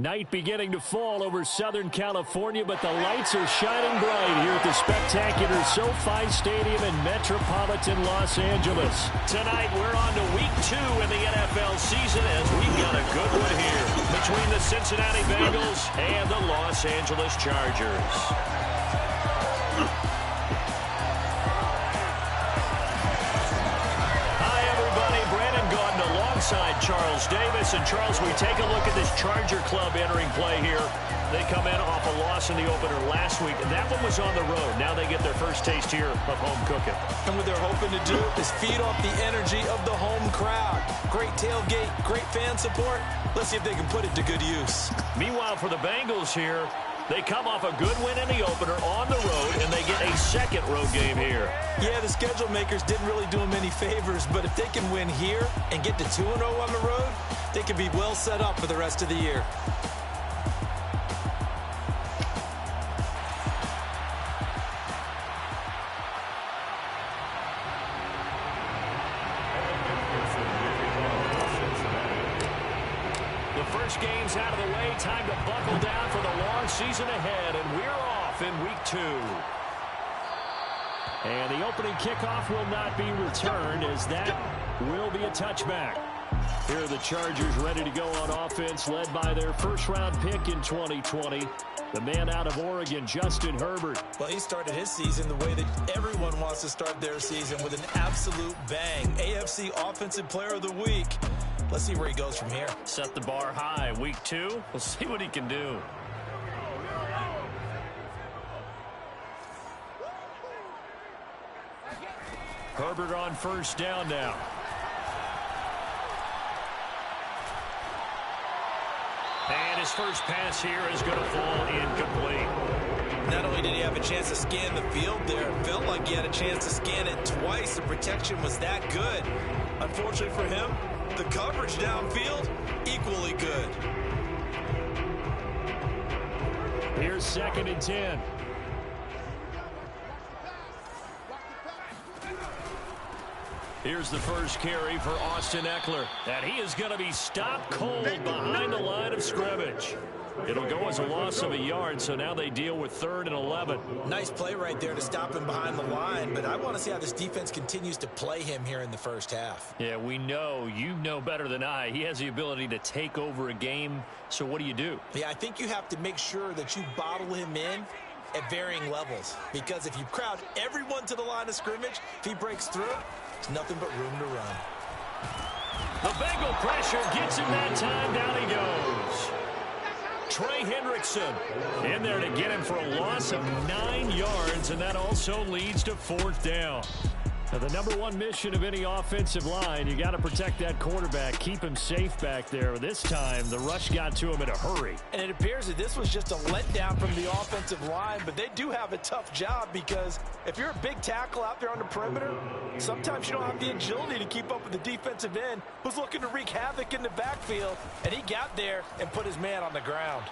Night beginning to fall over Southern California, but the lights are shining bright here at the spectacular SoFi Stadium in metropolitan Los Angeles. Tonight, we're on to Week 2 in the NFL season as we've got a good one here between the Cincinnati Bengals and the Los Angeles Chargers. Alongside Charles Davis. And Charles, we take a look at this Charger club entering play here. They come in off a loss in the opener last week, and that one was on the road. Now they get their first taste here of home cooking. And what they're hoping to do is feed off the energy of the home crowd. Great tailgate, great fan support. Let's see if they can put it to good use. Meanwhile, for the Bengals here, they come off a good win in the opener on the road, and they get a second road game here. Yeah, the schedule makers didn't really do them any favors, but if they can win here and get to 2-0 on the road, they can be well set up for the rest of the year. Games out of the way, time to buckle down for the long season ahead, and we're off in Week 2. And the opening kickoff will not be returned, as that will be a touchback. Here are the Chargers ready to go on offense, led by their first-round pick in 2020, the man out of Oregon, Justin Herbert. Well, he started his season the way that everyone wants to start their season, with an absolute bang. AFC Offensive Player of the Week. Let's see where he goes from here. Set the bar high. Week 2, we'll see what he can do. Herbert on first down now. And his first pass here is going to fall incomplete. Not only did he have a chance to scan the field there, it felt like he had a chance to scan it twice. The protection was that good. Unfortunately for him, the coverage downfield, equally good. Here's 2nd and 10. Here's the first carry for Austin Eckler. And he is going to be stopped cold behind the line of scrimmage. It'll go as a loss of a yard, so now they deal with 3rd and 11. Nice play right there to stop him behind the line, but I want to see how this defense continues to play him here in the first half. Yeah, we know, you know better than I, he has the ability to take over a game, so what do you do? Yeah, I think you have to make sure that you bottle him in at varying levels, because if you crowd everyone to the line of scrimmage, if he breaks through, it's nothing but room to run. The Bengal pressure gets him that time, down he goes. Trey Hendrickson in there to get him for a loss of 9 yards, and that also leads to 4th down. Now, the number one mission of any offensive line, you got to protect that quarterback, keep him safe back there. This time, the rush got to him in a hurry. And it appears that this was just a letdown from the offensive line, but they do have a tough job, because if you're a big tackle out there on the perimeter, sometimes you don't have the agility to keep up with the defensive end who's looking to wreak havoc in the backfield, and he got there and put his man on the ground.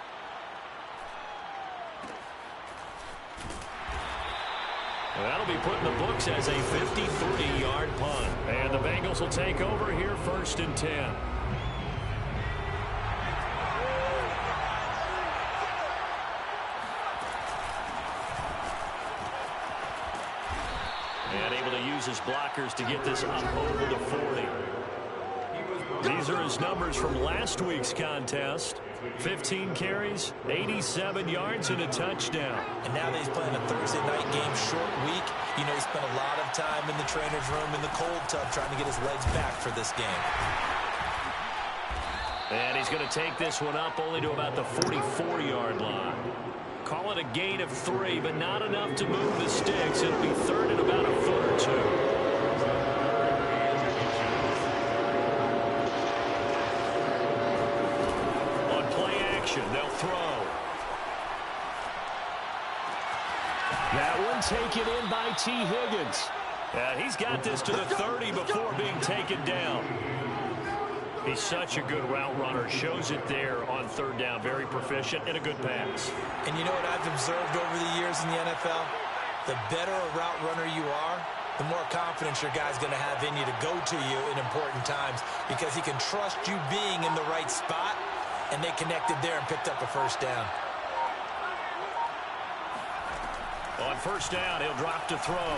And that'll be put in the books as a 53-yard punt. And the Bengals will take over here, 1st and 10. And able to use his blockers to get this up over the 40. These are his numbers from last week's contest. 15 carries, 87 yards, and a touchdown. And now that he's playing a Thursday night game, short week, you know, he spent a lot of time in the trainer's room in the cold tub trying to get his legs back for this game. And he's going to take this one up only to about the 44-yard line. Call it a gain of 3, but not enough to move the sticks. It'll be 3rd and about a foot or 2. They'll throw. That one taken in by T. Higgins. He's got this to the 30 before being taken down. He's such a good route runner. Shows it there on 3rd down. Very proficient and a good pass. And you know what I've observed over the years in the NFL? The better a route runner you are, the more confidence your guy's going to have in you to go to you in important times, because he can trust you being in the right spot And they connected there and picked up a first down. On first down, he'll drop to throw.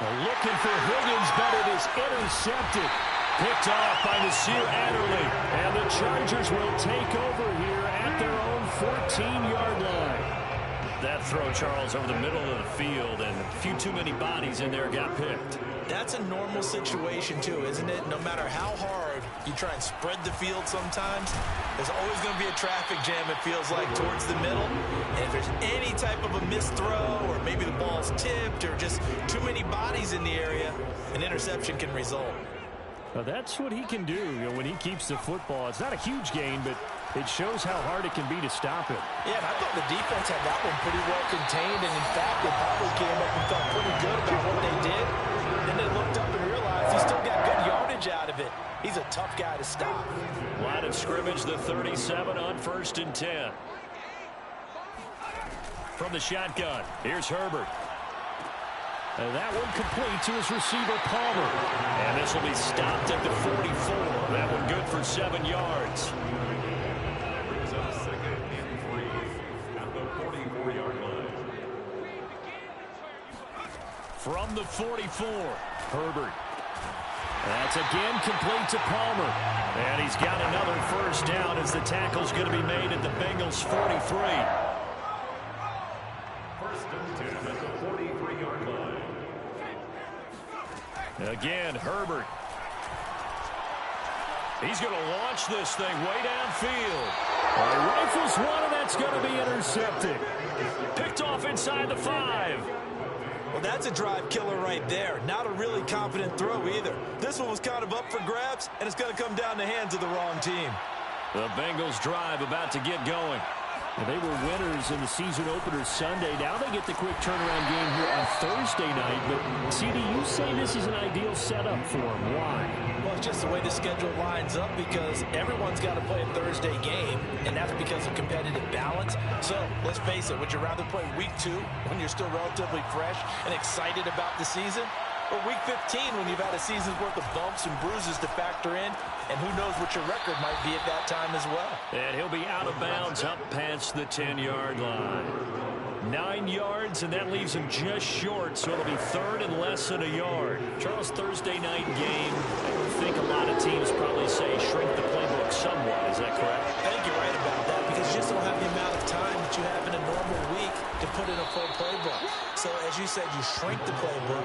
Looking for Higgins, but it is intercepted. Picked off by Nasir Adderley. And the Chargers will take over here at their own 14-yard line. That throw, Charles, over the middle of the field, and a few too many bodies in there got picked. That's a normal situation, too, isn't it? No matter how hard you try and spread the field sometimes, there's always going to be a traffic jam, it feels like, towards the middle. And if there's any type of a missed throw, or maybe the ball's tipped, or just too many bodies in the area, an interception can result. Well, that's what he can do, when he keeps the football. It's not a huge gain, but it shows how hard it can be to stop him. Yeah, and I thought the defense had that one pretty well contained, and in fact, they probably came up and felt pretty good about what they did. Then they looked up and realized he still got good yardage out of it. He's a tough guy to stop. Line of scrimmage, the 37 on 1st and 10. From the shotgun, here's Herbert. And that one complete to his receiver, Palmer. And this will be stopped at the 44. That one good for 7 yards. Brings up 2nd and 3 at the 44-yard line. From the 44, Herbert. That's again complete to Palmer. And he's got another first down as the tackle's going to be made at the Bengals' 43. First and 10 at the 43-yard line. Again, Herbert. He's going to launch this thing way downfield. Rifles one, and that's going to be intercepted. Picked off inside the 5. Well, that's a drive killer right there. Not a really confident throw either. This one was kind of up for grabs, and it's going to come down the hands of the wrong team. The Bengals drive about to get going. And they were winners in the season opener Sunday. Now they get the quick turnaround game here on Thursday night. But, CD, you say this is an ideal setup for them. Why? Well, it's just the way the schedule lines up because everyone's got to play a Thursday game, and that's because of competitive balance. So, let's face it, would you rather play week 2 when you're still relatively fresh and excited about the season? Or week 15 when you've had a season's worth of bumps and bruises to factor in, and who knows what your record might be at that time as well. And he'll be out of bounds up past the 10-yard line. 9 yards, and that leaves him just short, so it'll be 3rd and less than a yard. Charles, Thursday night game, I think a lot of teams probably say shrink the playbook somewhat. Is that correct? I think you're right about that because you just don't have the amount of time that you have in a normal week to put in a full playbook. So, as you said, you shrink the playbook,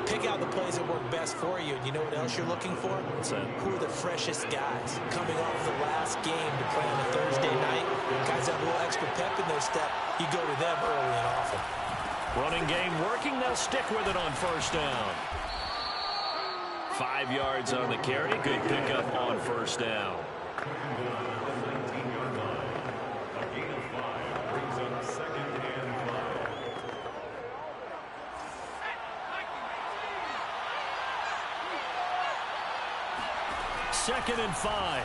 pick out the plays that work best for you. And you know what else you're looking for? What's that? Who are the freshest guys coming off the last game to play on a Thursday night? Guys have a little extra pep in their step. You go to them early and often. Running game working. They'll stick with it on first down. 5 yards on the carry. Good pickup on first down. Second and 5.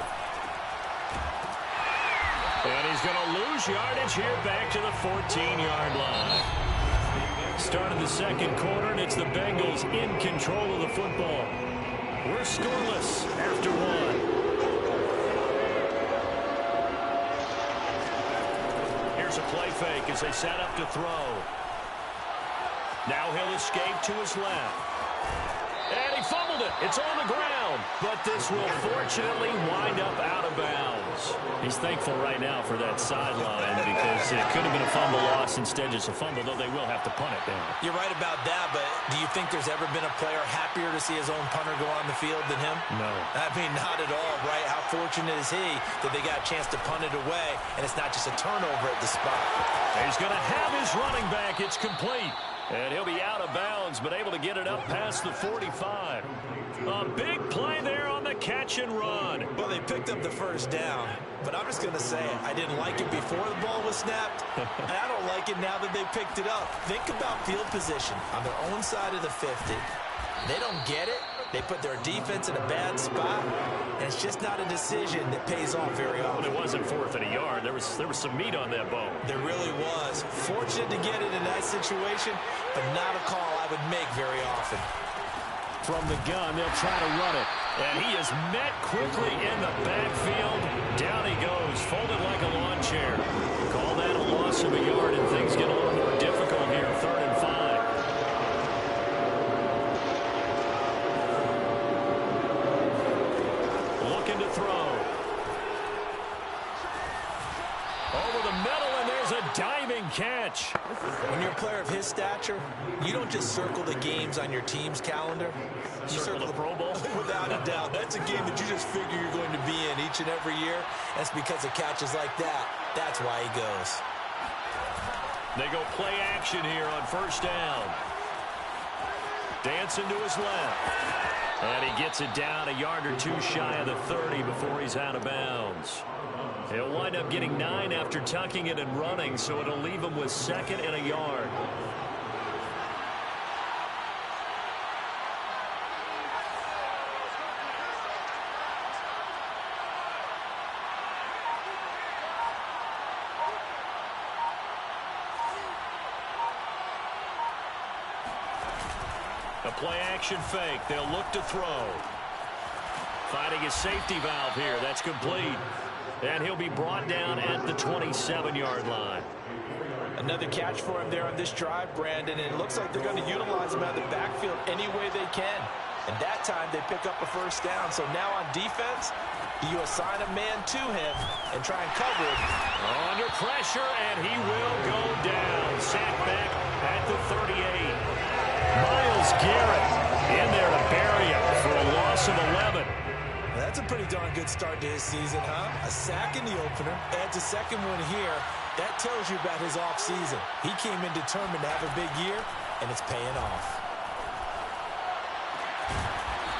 And he's going to lose yardage here back to the 14-yard line. Start of the second quarter, and it's the Bengals in control of the football. We're scoreless after 1. Here's a play fake as they set up to throw. Now he'll escape to his left. And he fumbled it. It's on the ground. But this will fortunately wind up out of bounds. He's thankful right now for that sideline because it could have been a fumble loss, instead just a fumble, though they will have to punt it down. You're right about that, but do you think there's ever been a player happier to see his own punter go on the field than him? No. I mean, not at all, right? How fortunate is he that they got a chance to punt it away, and it's not just a turnover at the spot. He's going to have his running back. It's complete. And he'll be out of bounds, but able to get it up past the 45. A big play there on the catch and run. Well, they picked up the first down, but I'm just going to say it. I didn't like it before the ball was snapped, and I don't like it now that they picked it up. Think about field position on their own side of the 50. They don't get it. They put their defense in a bad spot, and it's just not a decision that pays off very often. Well, it wasn't 4th and a yard. There was some meat on that bone. There really was. Fortunate to get it in that situation, but not a call I would make very often. From the gun, they'll try to run it. And he is met quickly in the backfield. Down he goes, folded like a lawn chair. Call that a loss of a yard, and things get a little more difficult here, 3rd and 5. Looking to throw. Over the middle, and there's a diving catch. When you're a player of his stature, you don't just circle the games on your team's calendar. You circle the Pro Bowl? Without a doubt. That's a game that you just figure you're going to be in each and every year. That's because of catches like that. That's why he goes. They go play action here on 1st down. Dancing to his left. And he gets it down a yard or 2 shy of the 30 before he's out of bounds. He'll wind up getting 9 after tucking it and running, so it'll leave him with 2nd and a yard. A play-action fake. They'll look to throw. Finding his safety valve here. That's complete. And he'll be brought down at the 27-yard line. Another catch for him there on this drive, Brandon, and it looks like they're going to utilize him out of the backfield any way they can. And that time they pick up a 1st down. So now on defense, you assign a man to him and try and cover him. Under pressure, and he will go down. Sacked back at the 38. Myles Garrett in there to bury him for a loss of 11. That's a pretty darn good start to his season, huh? A sack in the opener, adds a 2nd one here. That tells you about his offseason. He came in determined to have a big year, and it's paying off.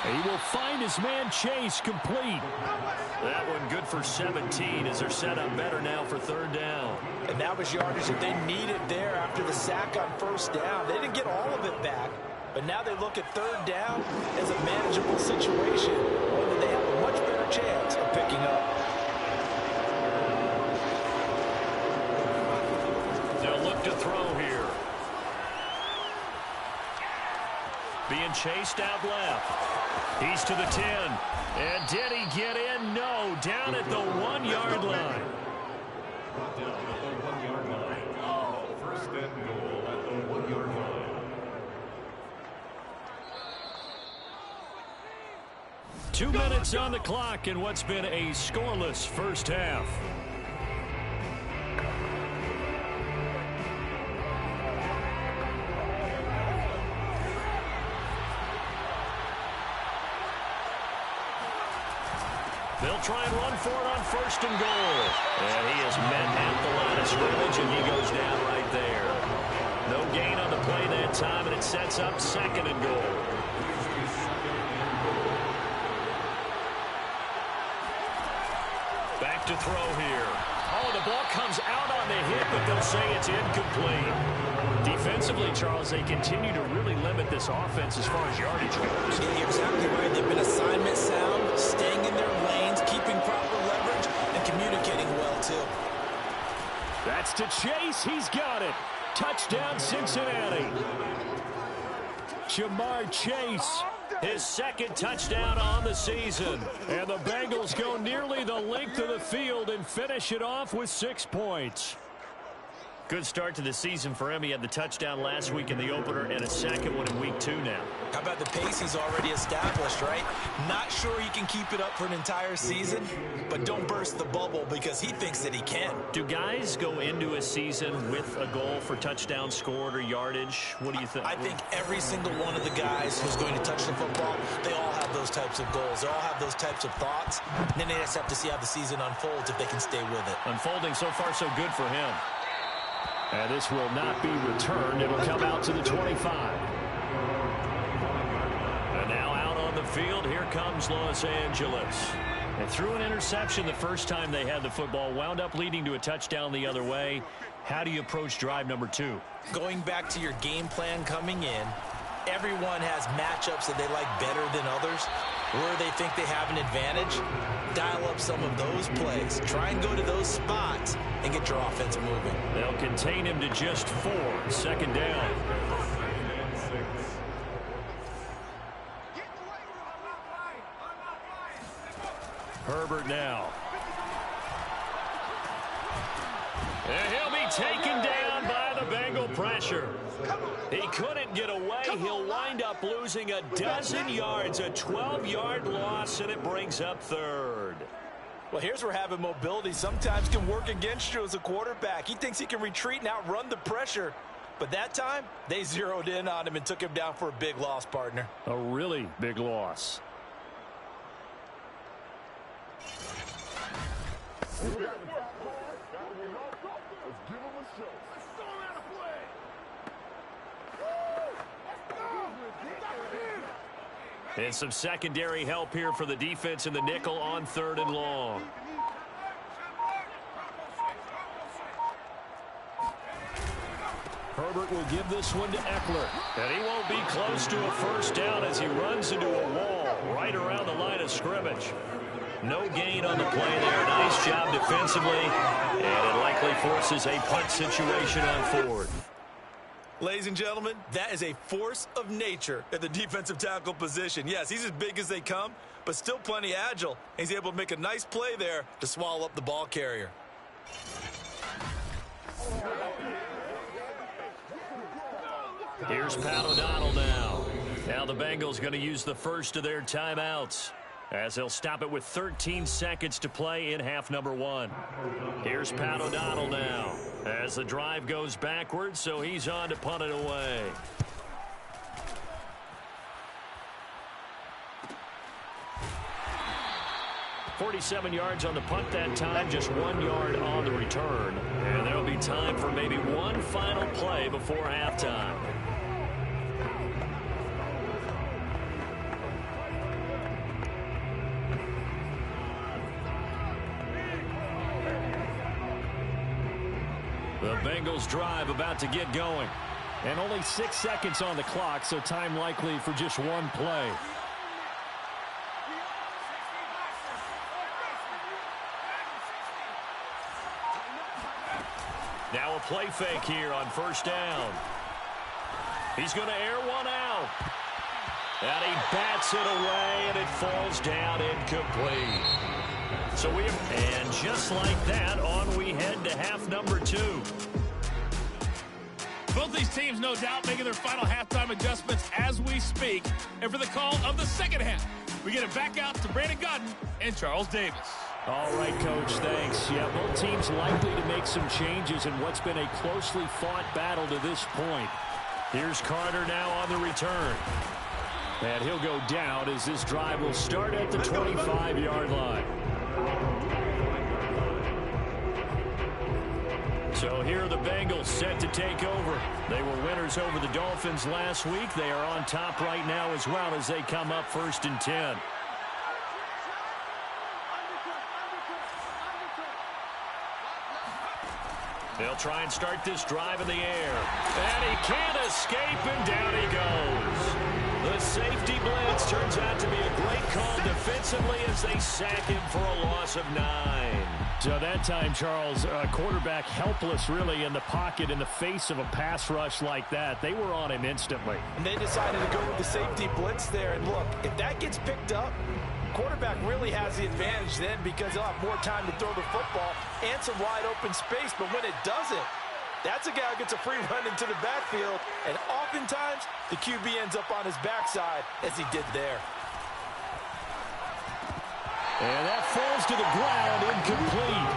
He will find his man Chase complete. That one good for 17 as they're set up better now for 3rd down. And that was yardage that they needed there after the sack on 1st down. They didn't get all of it back, but now they look at 3rd down as a manageable situation, one that they have a much better chance of picking up. They'll look to throw here. Being chased out left. He's to the 10. And did he get in? No. Down at the 1-yard line. Down at the 1-yard line. 1st and goal at the 1-yard line. 2 minutes on the clock in what's been a scoreless 1st half. They'll try and run for it on 1st and goal. And he is met at the line of scrimmage, and he goes down right there. No gain on the play that time, and it sets up 2nd and goal. Back to throw here. Oh, the ball comes out on the hit, but they'll say it's incomplete. Defensively, Charles, they continue to really limit this offense as far as yardage goes. Yeah, you're exactly right. They've been assignment sound, staying in their lanes, keeping proper leverage, and communicating well, too. That's to Chase. He's got it. Touchdown, Cincinnati. Jamar Chase. His 2nd touchdown on the season. And the Bengals go nearly the length of the field and finish it off with 6 points. Good start to the season for him. He had the touchdown last week in the opener and a 2nd one in week 2 now. How about the pace he's already established, right? Not sure he can keep it up for an entire season, but don't burst the bubble because he thinks that he can. Do guys go into a season with a goal for touchdown scored or yardage? What do you think? I think every single one of the guys who's going to touch the football, they all have those types of goals. They all have those types of thoughts. And then they just have to see how the season unfolds if they can stay with it. Unfolding so far so good for him. And this will not be returned. It'll come out to the 25. And now out on the field, here comes Los Angeles. And threw an interception the first time they had the football, wound up leading to a touchdown the other way. How do you approach drive number 2? Going back to your game plan coming in, everyone has matchups that they like better than others. Where they think they have an advantage, dial up some of those plays. Try and go to those spots and get your offense moving. They'll contain him to just 4. 2nd down. Herbert now. And he'll be taken down by the Bengal pressure. He couldn't get away. He'll wind up losing a dozen yards, a 12-yard loss, and it brings up third. Well, here's where having mobility sometimes can work against you as a quarterback. He thinks he can retreat and outrun the pressure. But that time, they zeroed in on him and took him down for a big loss, partner. A really big loss. And some secondary help here for the defense in the nickel on 3rd and long. Herbert will give this one to Eckler. And he won't be close to a first down as he runs into a wall right around the line of scrimmage. No gain on the play there. Nice job defensively. And it likely forces a punt situation on 4th. Ladies and gentlemen, that is a force of nature at the defensive tackle position. Yes, he's as big as they come, but still plenty agile. He's able to make a nice play there to swallow up the ball carrier. Here's Pat O'Donnell now. Now the Bengals going to use the first of their timeouts as they'll stop it with 13 seconds to play in half number 1. Here's Pat O'Donnell now as the drive goes backwards, so he's on to punt it away. "47 yards on the punt that time, just 1 yard on the return. And there'll be time for maybe one final play before halftime. The Bengals drive about to get going. And only 6 seconds on the clock, so time likely for just one play. Now a play fake here on first down. He's going to air one out. And he bats it away, and it falls down incomplete. And just like that, on we head to half number 2. Both these teams, no doubt, making their final halftime adjustments as we speak. And for the call of the second half, we get it back out to Brandon Gutton and Charles Davis. All right, Coach, thanks. Yeah, both teams likely to make some changes in what's been a closely fought battle to this point. Here's Carter now on the return. And he'll go down as this drive will start at the 25-yard line. So here are the Bengals set to take over. They were winners over the Dolphins last week. They are on top right now as well as they come up 1st and 10. They'll try and start this drive in the air. And he can't escape, and down he goes. The safety blitz turns out to be a great call defensively as they sack him for a loss of 9. So that time, Charles, quarterback helpless really in the pocket in the face of a pass rush like that. They were on him instantly. And they decided to go with the safety blitz there. And look, if that gets picked up, quarterback really has the advantage then because he'll have more time to throw the football and some wide open space. But when it doesn't, that's a guy who gets a free run into the backfield. And oftentimes, the QB ends up on his backside as he did there. And that falls to the ground, incomplete.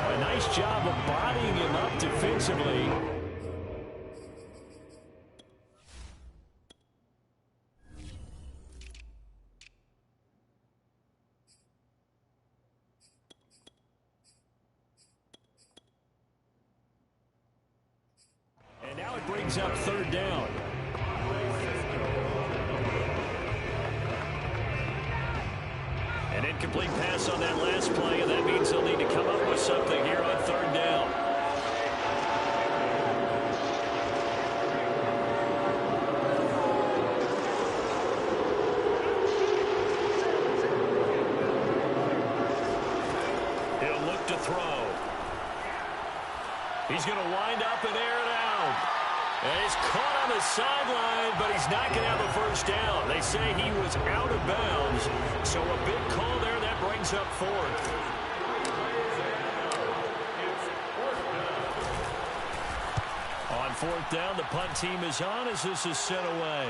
A nice job of bodying him up defensively. And now it brings up 3rd down. An incomplete pass on that last play, and that means they'll need to come up with something here on 3rd down. He'll look to throw. He's going to wind up and air it out. And he's caught on the sideline, but he's not going to have a first down. They say he was out of bounds. So a big call there. That brings up fourth. On fourth down, the punt team is on as this is sent away.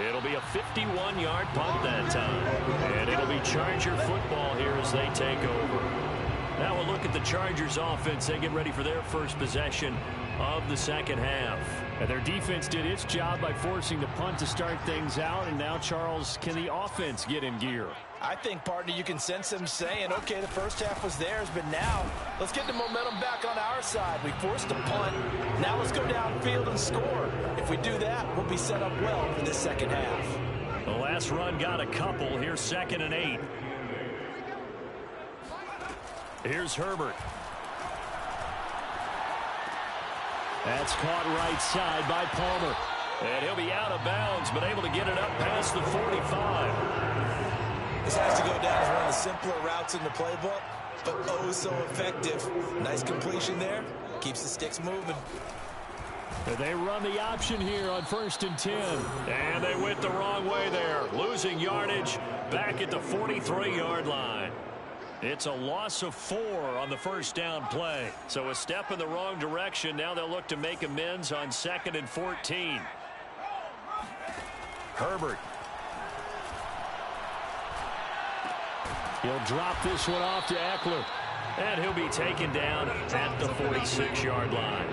It'll be a 51-yard punt that time. And it'll be Charger football here as they take over. Now we'll look at the Chargers offense. They get ready for their first possession of the second half. And their defense did its job by forcing the punt to start things out. And now, Charles, can the offense get in gear? I think, partner, you can sense them saying, okay, the first half was theirs, but now let's get the momentum back on our side. We forced a punt. Now let's go downfield and score. If we do that, we'll be set up well for this second half. The last run got a couple. Here's 2nd and 8. Here's Herbert. That's caught right side by Palmer. And he'll be out of bounds, but able to get it up past the 45. This has to go down as one of the simpler routes in the playbook, but oh so effective. Nice completion there. Keeps the sticks moving. And they run the option here on 1st and 10. And they went the wrong way there. Losing yardage back at the 43-yard line. It's a loss of 4 on the first down play. So a step in the wrong direction. Now they'll look to make amends on 2nd and 14. Herbert. He'll drop this one off to Eckler. And he'll be taken down at the 46-yard line.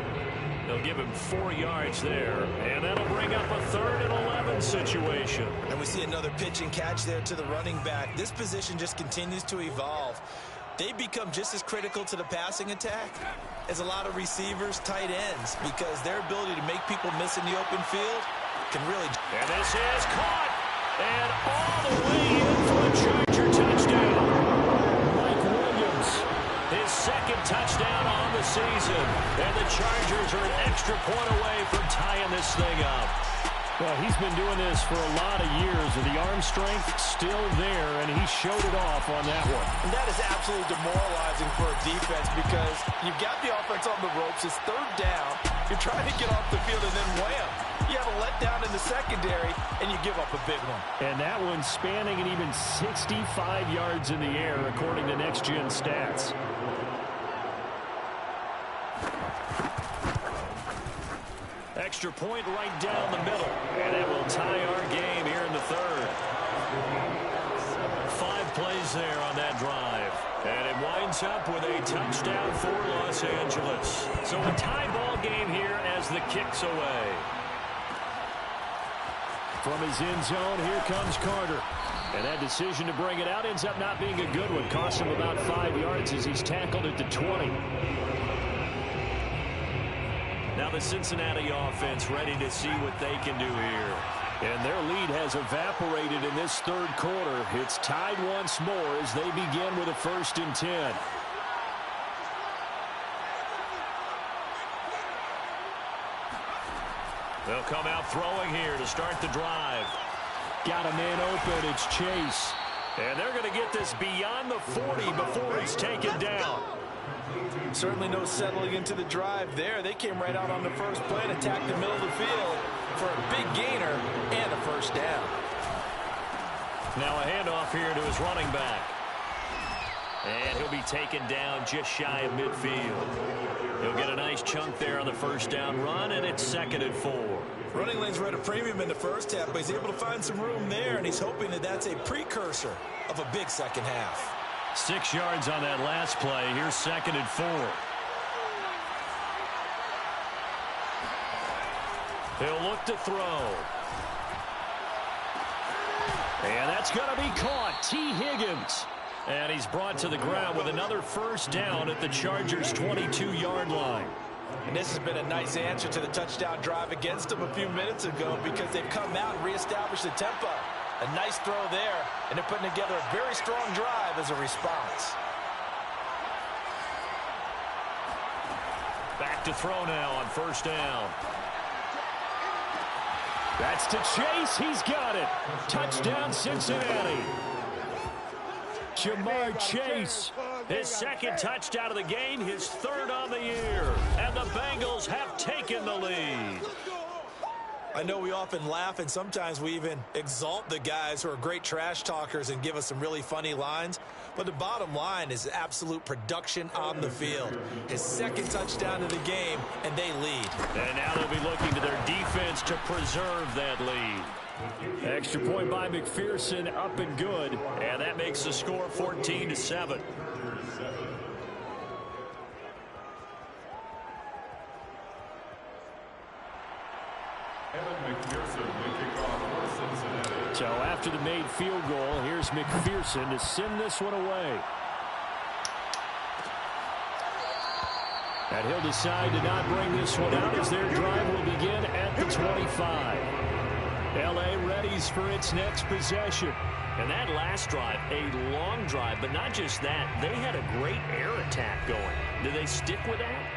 They'll give him 4 yards there. And that'll bring up a 3rd and 11 situation. And we see another pitch and catch there to the running back. This position just continues to evolve. They become just as critical to the passing attack as a lot of receivers, tight ends, because their ability to make people miss in the open field can really... And this is caught. And all the way in for a Charger touchdown. Mike Williams. His 2nd touchdown on the season. And the Chargers are an extra point away from tying this thing up. Well, he's been doing this for a lot of years, with the arm strength still there, and he showed it off on that one. And that is absolutely demoralizing for a defense, because you've got the offense on the ropes. It's 3rd down. You're trying to get off the field, and then wham, you have a letdown in the secondary, and you give up a big one. And that one spanning an even 65 yards in the air, according to Next Gen Stats. Extra point right down the middle. And it will tie our game here in the 3rd. 5 plays there on that drive. And it winds up with a touchdown for Los Angeles. So a tie ball game here as the kick's away. From his end zone, here comes Carter. And that decision to bring it out ends up not being a good one. Costs him about 5 yards as he's tackled at the 20. Now the Cincinnati offense ready to see what they can do here. And their lead has evaporated in this 3rd quarter. It's tied once more as they begin with a 1st and 10. They'll come out throwing here to start the drive. Got a man open. It's Chase. And they're going to get this beyond the 40 before it's taken down. Certainly no settling into the drive there. They came right out on the first play and attacked the middle of the field for a big gainer and a 1st down. Now a handoff here to his running back. And he'll be taken down just shy of midfield. He'll get a nice chunk there on the 1st down run, and it's 2nd and 4. Running lanes were at a premium in the first half, but he's able to find some room there, and he's hoping that that's a precursor of a big second half. 6 yards on that last play. Here's 2nd and 4. He'll look to throw. And that's going to be caught. T. Higgins. And he's brought to the ground with another 1st down at the Chargers' 22-yard line. And this has been a nice answer to the touchdown drive against them a few minutes ago, because they've come out and reestablished the tempo. A nice throw there, and they're putting together a very strong drive as a response. Back to throw now on 1st down. That's to Chase. He's got it. Touchdown, Cincinnati. Jamar Chase. His 2nd touchdown of the game, his 3rd on the year. And the Bengals have taken the lead. I know we often laugh, and sometimes we even exalt the guys who are great trash talkers and give us some really funny lines. But the bottom line is absolute production on the field. His second touchdown of the game, and they lead. And now they'll be looking to their defense to preserve that lead. Extra point by McPherson, up and good. And that makes the score 14-7. So after the made field goal, here's McPherson to send this one away. And he'll decide to not bring this one out as their drive will begin at the 25. L.A. readies for its next possession. And that last drive, a long drive, but not just that, they had a great air attack going. Do they stick with that?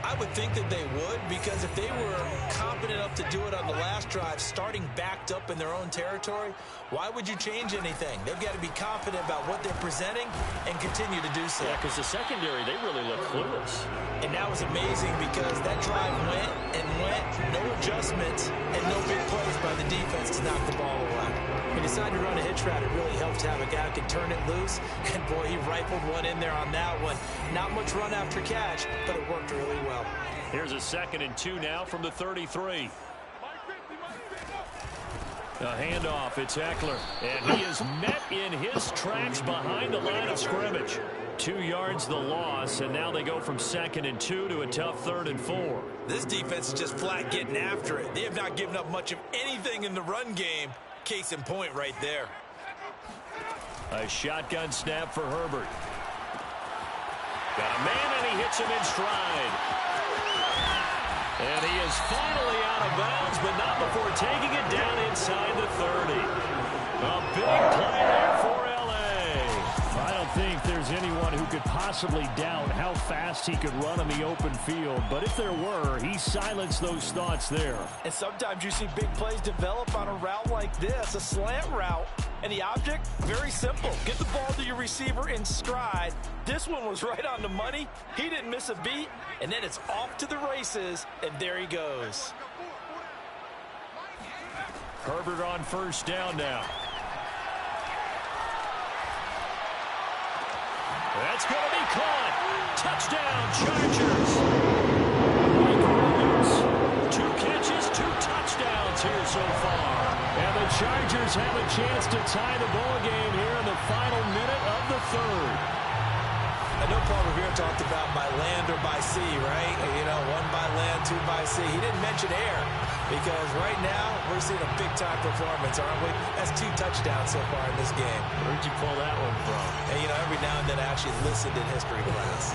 I would think that they would, because if they were confident enough to do it on the last drive, starting backed up in their own territory, why would you change anything? They've got to be confident about what they're presenting and continue to do so. Yeah, because the secondary, they really look clueless. And that was amazing because that drive went and went, no adjustments, and no big plays by the defense to knock the ball away. He decided to run a hitch route. It really helped to have a guy who can turn it loose, and boy, he rifled one in there on that one. Not much run after catch, but it worked really well. Here's a 2nd and 2 now from the 33. A handoff, it's Eckler, and he is met in his tracks behind the line of scrimmage. 2 yards the loss, and now they go from 2nd and 2 to a tough 3rd and 4. This defense is just flat getting after it. They have not given up much of anything in the run game. Case in point right there. A shotgun snap for Herbert. Got a man, and he hits him in stride. And he is finally out of bounds, but not before taking it down inside the 30. A big play there for L.A. I don't think there's anyone who could possibly doubt how fast he could run on the open field. But if there were, he silenced those thoughts there. And sometimes you see big plays develop on a route like this, a slant route. And the object, very simple. Get the ball to your receiver in stride. This one was right on the money. He didn't miss a beat. And then it's off to the races, and there he goes. Herbert on 1st down now. That's going to be caught. Touchdown, Chargers. Mike Williams, 2 catches, 2 touchdowns here so far. And the Chargers have a chance to tie the ball game here in the final minute of the 3rd. I know Paul Revere talked about by land or by sea, right? You know, 1 by land, 2 by sea. He didn't mention air because right now we're seeing a big-time performance, aren't we? That's 2 touchdowns so far in this game. Where'd you pull that one from? And, you know, every now and then I actually listened in history class.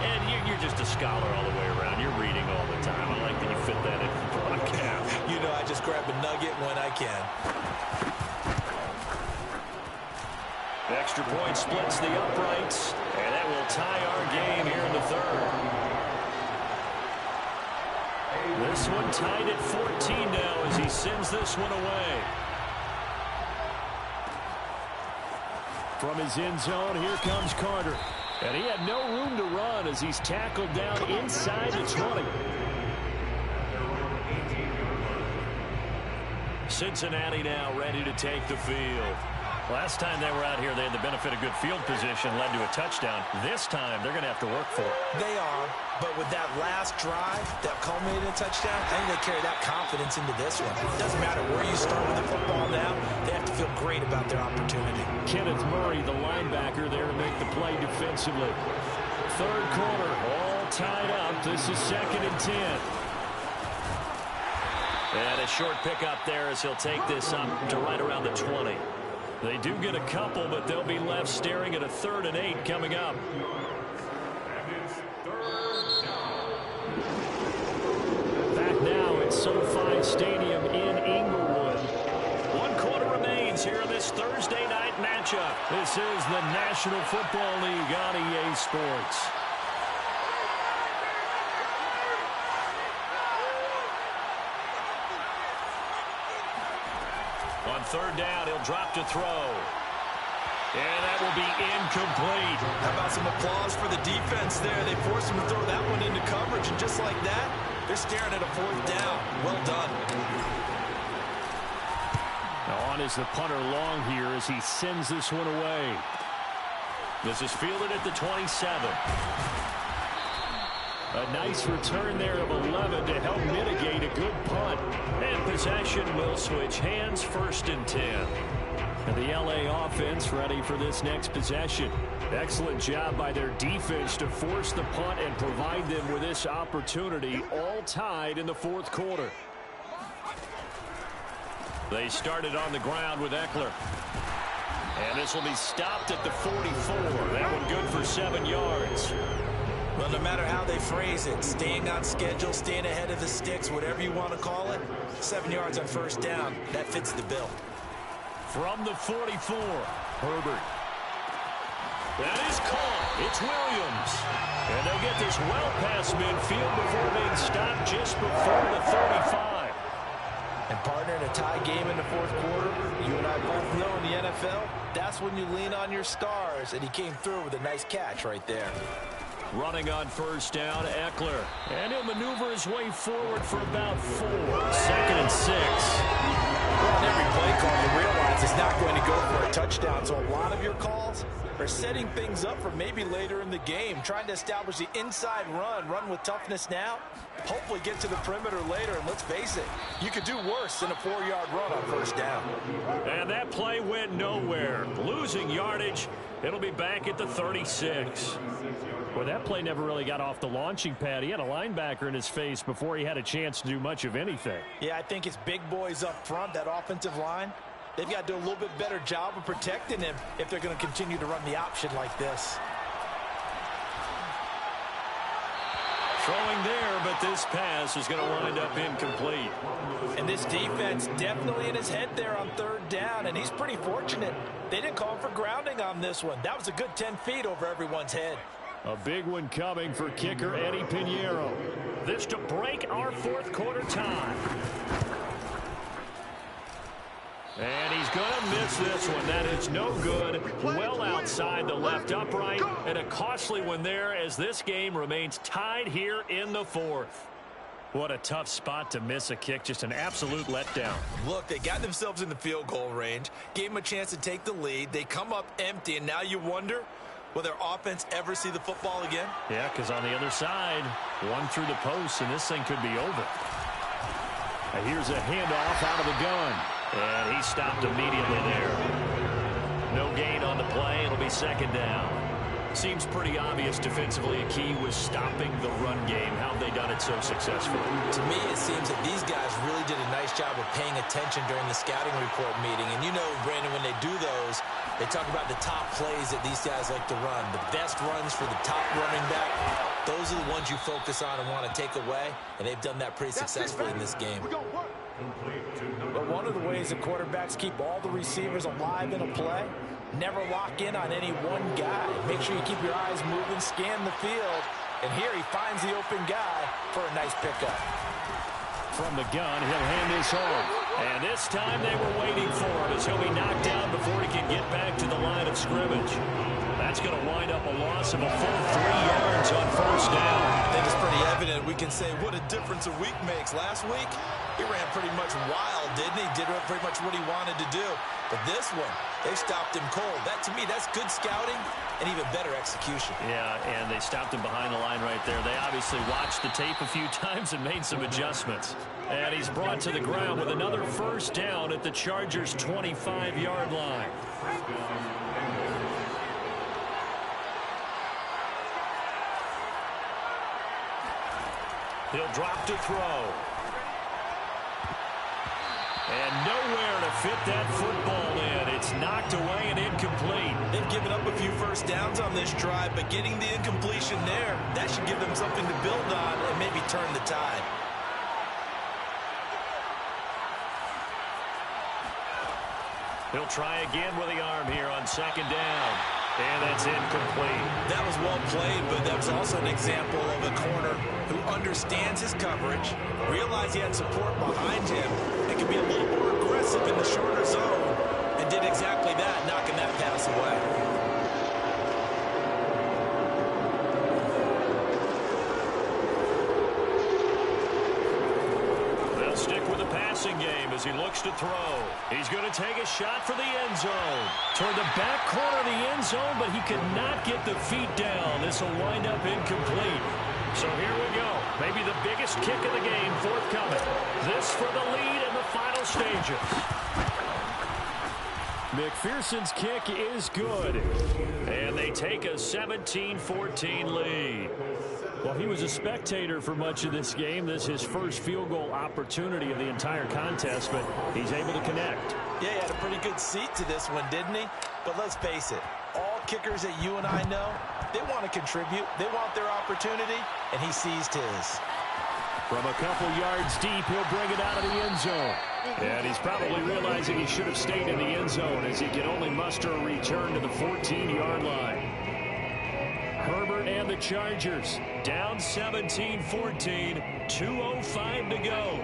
And you're just a scholar all the way around. You're reading all the time. I like that you fit that in the broadcast. You know, I just grab a nugget when I can. The extra point splits the uprights, and that will tie our game here in the 3rd. This one tied at 14 now as he sends this one away. From his end zone, here comes Carter. And he had no room to run as he's tackled down inside the 20. Cincinnati now ready to take the field. Last time they were out here, they had the benefit of good field position, led to a touchdown. This time, they're going to have to work for it. They are, but with that last drive that culminated in a touchdown, I think they carry that confidence into this one. It doesn't matter where you start with the football now. They have to feel great about their opportunity. Kenneth Murray, the linebacker, there to make the play defensively. 3rd quarter, all tied up. This is 2nd and 10. And a short pickup there as he'll take this up to right around the 20. They do get a couple, but they'll be left staring at a 3rd and 8 coming up. Back now at SoFi Stadium in Inglewood. 1 quarter remains here in this Thursday night matchup. This is the National Football League on EA Sports. On 3rd down, he'll drop to throw. And that will be incomplete. How about some applause for the defense there? They forced him to throw that one into coverage, and just like that, they're staring at a 4th down. Well done. Now on is the punter long here as he sends this one away. This is fielded at the 27. A nice return there of 11 to help mitigate a good punt. And possession will switch hands, 1st and 10. And the LA offense ready for this next possession. Excellent job by their defense to force the punt and provide them with this opportunity, all tied in the 4th quarter. They started on the ground with Eckler. And this will be stopped at the 44. That one good for 7 yards. Well, no matter how they phrase it, staying on schedule, staying ahead of the sticks, whatever you want to call it, 7 yards on 1st down, that fits the bill. From the 44, Herbert. That is caught. It's Williams. And they'll get this well past midfield before being stopped just before the 35. And partner, in a tie game in the 4th quarter, you and I both know in the NFL, that's when you lean on your stars. And he came through with a nice catch right there. Running on 1st down, Eckler. And he'll maneuver his way forward for about 4. 2nd and 6. Well, on every play call, you realize it's not going to go for a touchdown. So a lot of your calls are setting things up for maybe later in the game, trying to establish the inside run with toughness now, hopefully get to the perimeter later. And let's face it, you could do worse than a 4-yard run on 1st down. And that play went nowhere. Losing yardage. It'll be back at the 36. Well, that play never really got off the launching pad. He had a linebacker in his face before he had a chance to do much of anything. Yeah, I think it's big boys up front, that offensive line. They've got to do a little bit better job of protecting him if they're going to continue to run the option like this. Throwing there, but this pass is going to wind up incomplete. And this defense definitely in his head there on 3rd down, and he's pretty fortunate. They didn't call him for grounding on this one. That was a good 10 feet over everyone's head. A big one coming for kicker Eddie Pinheiro. This to break our 4th quarter tie. And he's going to miss this one. That is no good. Well outside the left upright. And a costly one there as this game remains tied here in the 4th. What a tough spot to miss a kick. Just an absolute letdown. Look, they got themselves in the field goal range. Gave them a chance to take the lead. They come up empty, and now you wonder, will their offense ever see the football again? Yeah, because on the other side, one through the post, and this thing could be over. Now here's a handoff out of the gun. And he stopped immediately there. No gain on the play. It'll be 2nd down. Seems pretty obvious defensively a key was stopping the run game. How have they done it so successfully? To me, it seems that these guys really did a nice job of paying attention during the scouting report meeting. And you know, Brandon, when they do those, they talk about the top plays that these guys like to run. The best runs for the top running back. Those are the ones you focus on and want to take away. And they've done that pretty successfully in this game. But one of the ways that quarterbacks keep all the receivers alive in a play, never lock in on any one guy. Make sure you keep your eyes moving, scan the field. And here he finds the open guy for a nice pickup. From the gun, he'll hand this off. And this time they were waiting for him as he'll be knocked down before he can get back to the line of scrimmage. That's going to wind up a loss of a full 3 yards on 1st down. I think it's pretty evident. We can say what a difference a week makes. Last week, he ran pretty much wild, didn't he? Did pretty much what he wanted to do. But this one, they stopped him cold. That, to me, that's good scouting and even better execution. Yeah, and they stopped him behind the line right there. They obviously watched the tape a few times and made some adjustments. And he's brought to the ground with another 1st down at the Chargers' 25-yard line. He'll drop to throw. And nowhere to fit that football in. It's knocked away and incomplete. They've given up a few 1st downs on this drive, but getting the incompletion there, that should give them something to build on and maybe turn the tide. He'll try again with the arm here on 2nd down. And that's incomplete. That was well played, but that was also an example of a corner who understands his coverage, realized he had support behind him, and can be a little more aggressive in the shorter zone, and did exactly that, knocking that pass away. passing game as he looks to throw. He's going to take a shot for the end zone. Toward the back corner of the end zone, but he could not get the feet down. This will wind up incomplete. So here we go. Maybe the biggest kick of the game forthcoming. This for the lead in the final stages. McPherson's kick is good. And they take a 17-14 lead. Well, he was a spectator for much of this game. This is his first field goal opportunity of the entire contest, but he's able to connect. Yeah, he had a pretty good seat to this one, didn't he? But let's face it, all kickers that you and I know, they want to contribute. They want their opportunity, and he seized his. From a couple yards deep, he'll bring it out of the end zone. And he's probably realizing he should have stayed in the end zone as he can only muster a return to the 14-yard line. Herbert and the Chargers down 17-14, 2:05 to go.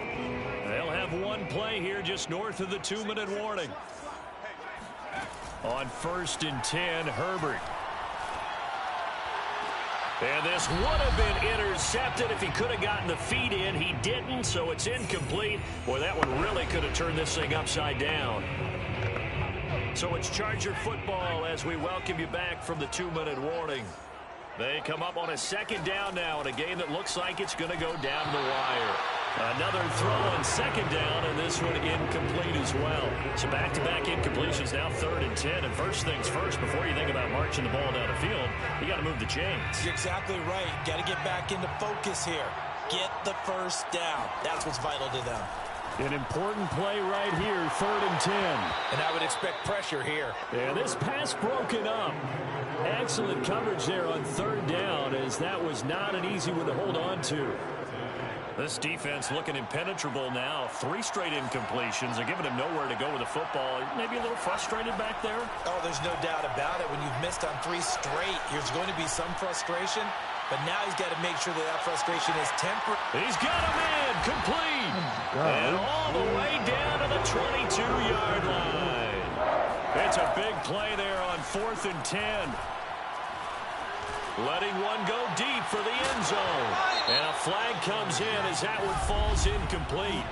They'll have one play here just north of the 2-minute warning. On 1st and 10, Herbert. And this would have been intercepted if he could have gotten the feet in. He didn't, so it's incomplete. Boy, that one really could have turned this thing upside down. So it's Charger football as we welcome you back from the 2-minute warning. They come up on a 2nd down now in a game that looks like it's going to go down the wire. Another throw on 2nd down, and this one incomplete as well. So back-to-back incompletions, now 3rd and 10. And first things first, before you think about marching the ball down the field, you got to move the chains. You're exactly right. Got to get back into focus here. Get the first down. That's what's vital to them. An important play right here, 3rd and 10. And I would expect pressure here. And this pass broken up. Excellent coverage there on 3rd down, as that was not an easy one to hold on to. This defense looking impenetrable now. 3 straight incompletions. They're giving him nowhere to go with the football. Maybe a little frustrated back there. Oh, there's no doubt about it. When you've missed on 3 straight, there's going to be some frustration. But now he's got to make sure that frustration is tempered. He's got a man complete. And all the way down to the 22-yard line. It's a big play there on 4th and 10. Letting one go deep for the end zone. And a flag comes in as that one falls incomplete.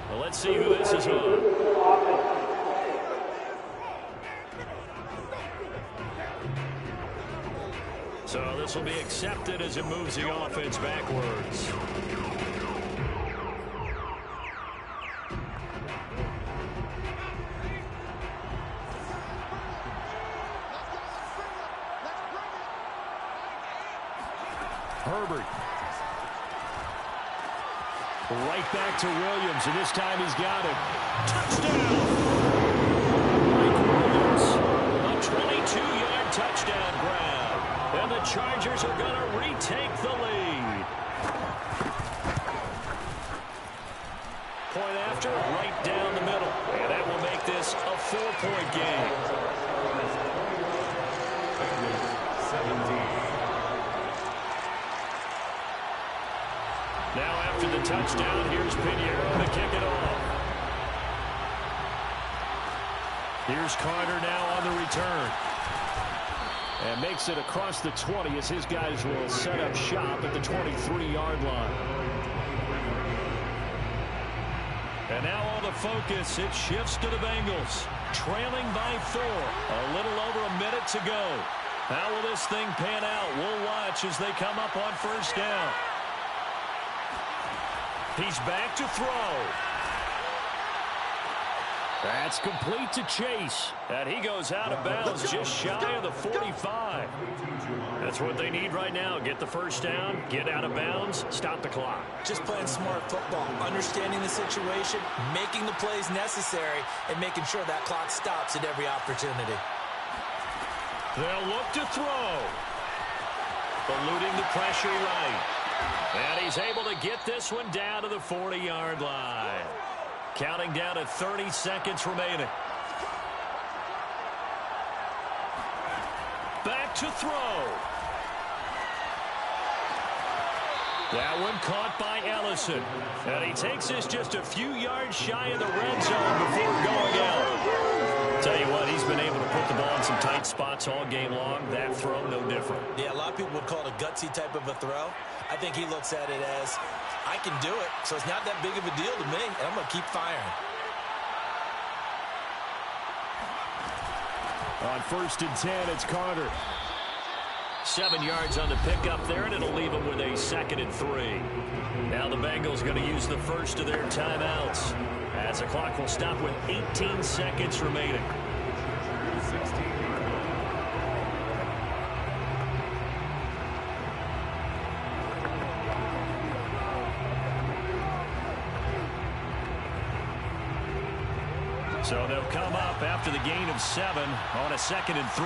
Well, let's see who this is on. So this will be accepted as it moves the offense backwards. Herbert. Right back to Williams, and this time he's got it. Touchdown! Mike Williams, a 22-yard touchdown grab. And the Chargers are going to retake the lead. Point after, right down the middle. And that will make this a 4-point game. 17. Now after the touchdown, here's Pinheiro to kick it off. Here's Carter now on the return. And makes it across the 20 as his guys will set up shop at the 23-yard line. And now all the focus, it shifts to the Bengals. Trailing by 4. A little over a minute to go. How will this thing pan out? We'll watch as they come up on 1st down. He's back to throw. That's complete to Chase. And he goes out of bounds just shy of the 45. That's what they need right now. Get the first down, get out of bounds, stop the clock. Just playing smart football, understanding the situation, making the plays necessary, and making sure that clock stops at every opportunity. They'll look to throw. Eluding the pressure right. And he's able to get this one down to the 40-yard line. Counting down to 30 seconds remaining. Back to throw. That one caught by Ellison. And he takes this just a few yards shy of the red zone before going out. Tell you what, he's been able to put the ball in some tight spots all game long. That throw, no different. Yeah, a lot of people would call it a gutsy type of a throw. I think he looks at it as, I can do it, so it's not that big of a deal to me, and I'm going to keep firing. On 1st and 10, it's Carter. 7 yards on the pickup there, and it'll leave them with a 2nd and 3. Now the Bengals going to use the first of their timeouts, as the clock will stop with 18 seconds remaining. 16. So they'll come up after the gain of 7 on a 2nd and 3.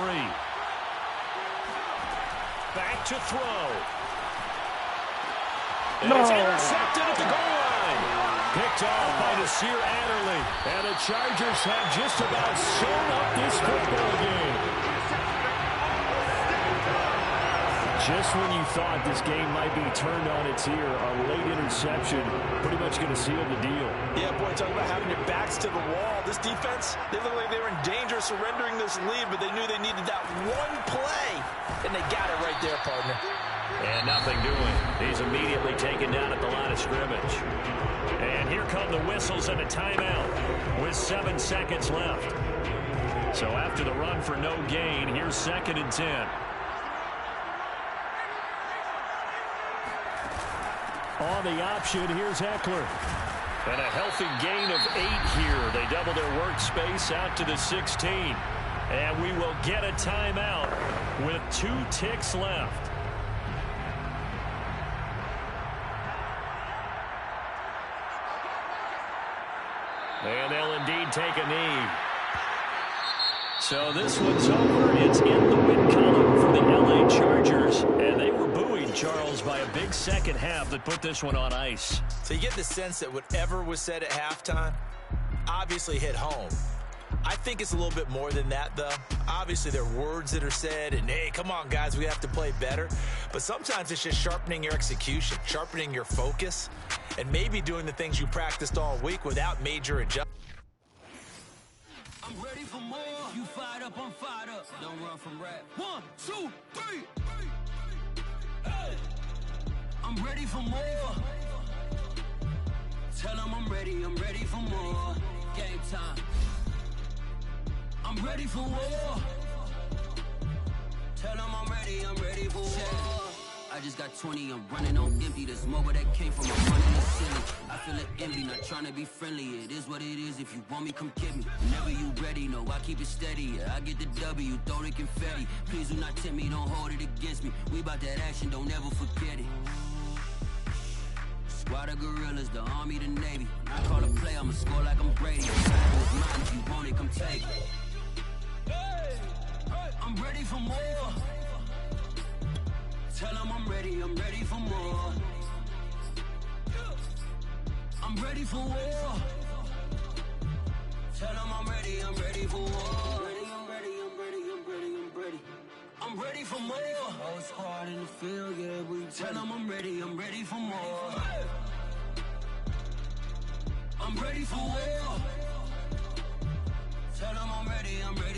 Back to throw. And it's intercepted at the goal line. Picked off by Nasir Adderley. And the Chargers have just about sewn up this football game. Just when you thought this game might be turned on its ear, a late interception pretty much going to seal the deal. Yeah, boy, talk about having your backs to the wall. This defense, they look like they were in danger of surrendering this lead, but they knew they needed that one play, and they got it right there, partner. And nothing doing. He's immediately taken down at the line of scrimmage. And here come the whistles and a timeout with 7 seconds left. So after the run for no gain, here's 2nd and 10. On the option, here's Eckler. And a healthy gain of 8 here. They double their workspace out to the 16. And we will get a timeout with 2 ticks left. And they'll indeed take a knee. So this one's over. It's in the win column for the LA Chargers. And they were buoyed, Charles, by a big second half that put this one on ice. So you get the sense that whatever was said at halftime obviously hit home. I think it's a little bit more than that, though. Obviously, there are words that are said, and, hey, come on, guys, we have to play better. But sometimes it's just sharpening your execution, sharpening your focus, and maybe doing the things you practiced all week without major adjustments. I'm ready for more. You fired up, I'm fired up. Don't run from rap. 1, 2, 3. Hey. I'm ready for more. Tell them I'm ready for more. Game time. I'm ready for war. Tell them I'm ready for war. I just got 20, I'm running on empty. There's more where that came from, I'm running the city. I feel it envy, not trying to be friendly. It is what it is, if you want me, come get me. Whenever you ready, no, I keep it steady. Yeah, I get the W, throw the confetti. Please do not tempt me, don't hold it against me. We about that action, don't ever forget it. Squad of gorillas, the army, the navy. When I call a play, I'ma score like I'm Brady. Time is mine, if you want it, come take it. I'm ready for more. Tell them I'm ready for more. I'm ready for war. Tell them I'm ready for war. I'm ready for more. Whole squad in the field, yeah, we tell them I'm ready for more. I'm ready for war. Tell them I'm ready